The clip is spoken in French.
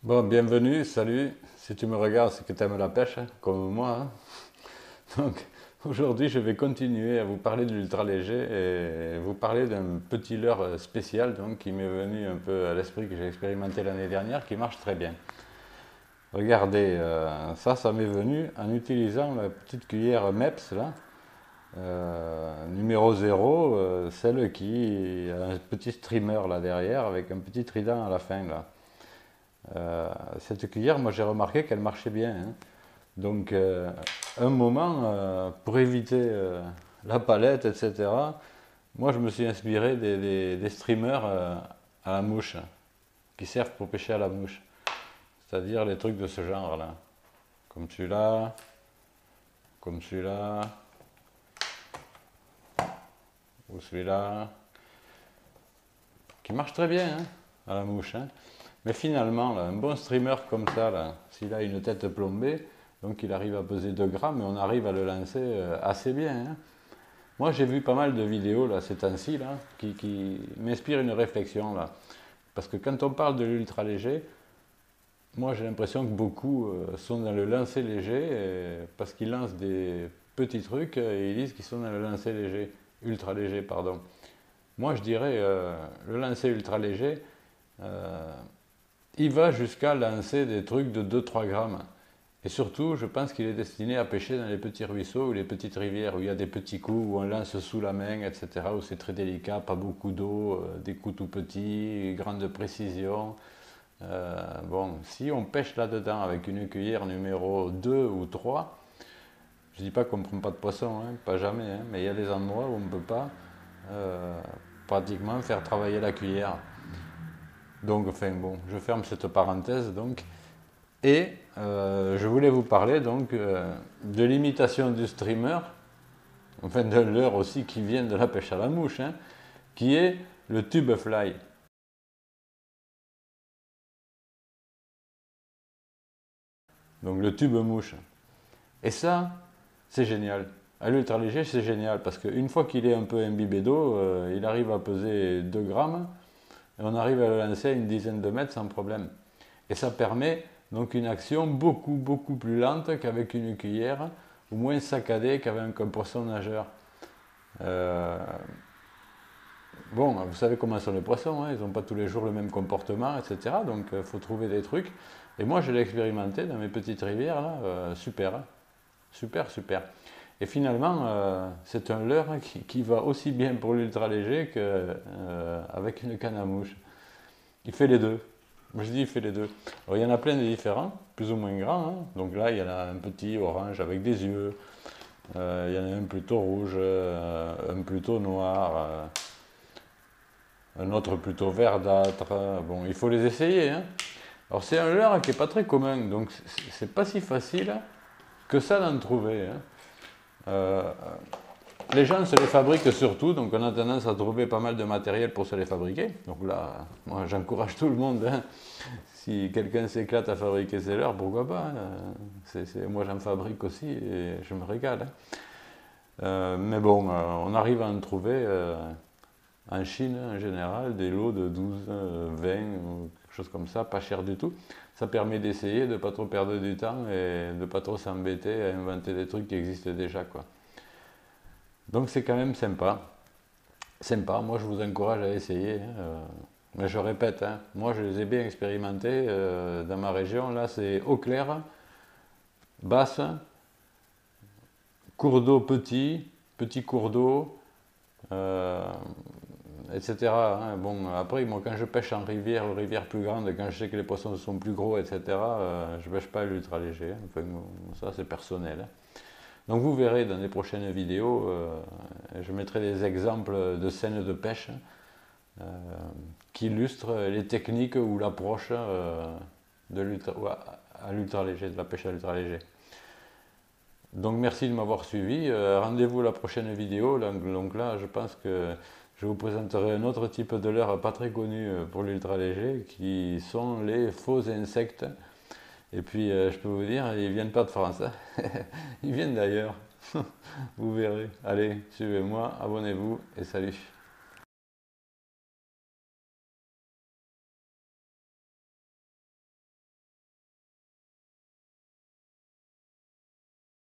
Bon, bienvenue, salut. Si tu me regardes, c'est que tu aimes la pêche, hein, comme moi, hein. Donc, aujourd'hui, je vais continuer à vous parler de l'ultra léger et vous parler d'un petit leurre spécial donc, qui m'est venu un peu à l'esprit, que j'ai expérimenté l'année dernière, qui marche très bien. Regardez, ça m'est venu en utilisant la petite cuillère MEPS, là, numéro 0, celle qui a un petit streamer là derrière avec un petit trident à la fin, là. Cette cuillère, moi j'ai remarqué qu'elle marchait bien, hein. Donc, un moment, pour éviter la palette, etc., moi je me suis inspiré des streamers à la mouche, qui servent pour pêcher à la mouche. C'est-à-dire les trucs de ce genre-là. Comme celui-là, comme celui-là, ou celui-là, qui marche très bien, hein, à la mouche, hein. Mais finalement, là, un bon streamer comme ça, là, s'il a une tête plombée, donc il arrive à peser 2 grammes et on arrive à le lancer assez bien, hein. Moi j'ai vu pas mal de vidéos là, ces temps-ci là, qui m'inspirent une réflexion là. Parce que quand on parle de l'ultra léger, moi j'ai l'impression que beaucoup sont dans le lancer léger parce qu'ils lancent des petits trucs et ils disent qu'ils sont dans le lancer léger, ultra léger pardon. Moi je dirais le lancer ultra léger, euh, il va jusqu'à lancer des trucs de 2-3 grammes. Et surtout, je pense qu'il est destiné à pêcher dans les petits ruisseaux ou les petites rivières où il y a des petits coups, où on lance sous la main, etc., où c'est très délicat, pas beaucoup d'eau, des coups tout petits, grande précision. Bon, si on pêche là-dedans avec une cuillère numéro 2 ou 3, je ne dis pas qu'on ne prend pas de poisson, hein, pas jamais, hein, mais il y a des endroits où on ne peut pas euh, pratiquement faire travailler la cuillère. Donc, enfin bon, je ferme cette parenthèse donc. Et je voulais vous parler donc de l'imitation du streamer, enfin de leurre aussi qui vient de la pêche à la mouche, hein, qui est le tube fly. Donc le tube mouche. Et ça, c'est génial. À l'ultra léger, c'est génial parce qu'une fois qu'il est un peu imbibé d'eau, il arrive à peser 2 grammes et on arrive à le lancer à une dizaine de mètres sans problème. Et ça permet donc une action beaucoup plus lente qu'avec une cuillère, ou moins saccadée qu'avec un poisson nageur. Euh, bon, vous savez comment sont les poissons, hein, ils n'ont pas tous les jours le même comportement, etc. Donc il faut trouver des trucs. Et moi je l'ai expérimenté dans mes petites rivières, là, super, hein, super. Et finalement, c'est un leurre qui va aussi bien pour l'ultra léger qu'avec une canne à mouche. Il fait les deux. Moi je dis il fait les deux. Alors, il y en a plein de différents, plus ou moins grands, hein. Donc là, il y en a un petit orange avec des yeux. Il y en a un plutôt rouge, un plutôt noir, un autre plutôt verdâtre. Bon, il faut les essayer, hein. Alors c'est un leurre qui n'est pas très commun, donc c'est pas si facile que ça d'en trouver, hein. Euh, les gens se les fabriquent surtout, donc on a tendance à trouver pas mal de matériel pour se les fabriquer. Donc là, moi j'encourage tout le monde, hein. Si quelqu'un s'éclate à fabriquer ses leurres, pourquoi pas, hein. Moi j'en fabrique aussi et je me régale, hein. Mais bon, on arrive à en trouver en Chine en général des lots de 12, 20 ou quelque chose comme ça, pas cher du tout. Ça permet d'essayer, de ne pas trop perdre du temps et de ne pas trop s'embêter à inventer des trucs qui existent déjà, quoi. Donc c'est quand même sympa. Sympa, moi je vous encourage à essayer, hein. Mais je répète, hein, moi je les ai bien expérimentés dans ma région. Là c'est eau claire, basse, cours d'eau petit cours d'eau, euh, etc., hein. Bon, après, moi quand je pêche en rivière, ou rivière plus grande, quand je sais que les poissons sont plus gros, etc., je pêche pas l'ultra léger, hein. Enfin, ça c'est personnel, hein. Donc vous verrez dans les prochaines vidéos, je mettrai des exemples de scènes de pêche euh, qui illustrent les techniques ou l'approche à l'ultra léger, de la pêche à l'ultra léger. Donc merci de m'avoir suivi. Rendez-vous à la prochaine vidéo. Donc là, je pense que je vous présenterai un autre type de leurre pas très connu pour l'ultra léger, qui sont les faux insectes. Et puis je peux vous dire, ils viennent pas de France, hein. Ils viennent d'ailleurs. Vous verrez. Allez, suivez-moi, abonnez-vous et salut.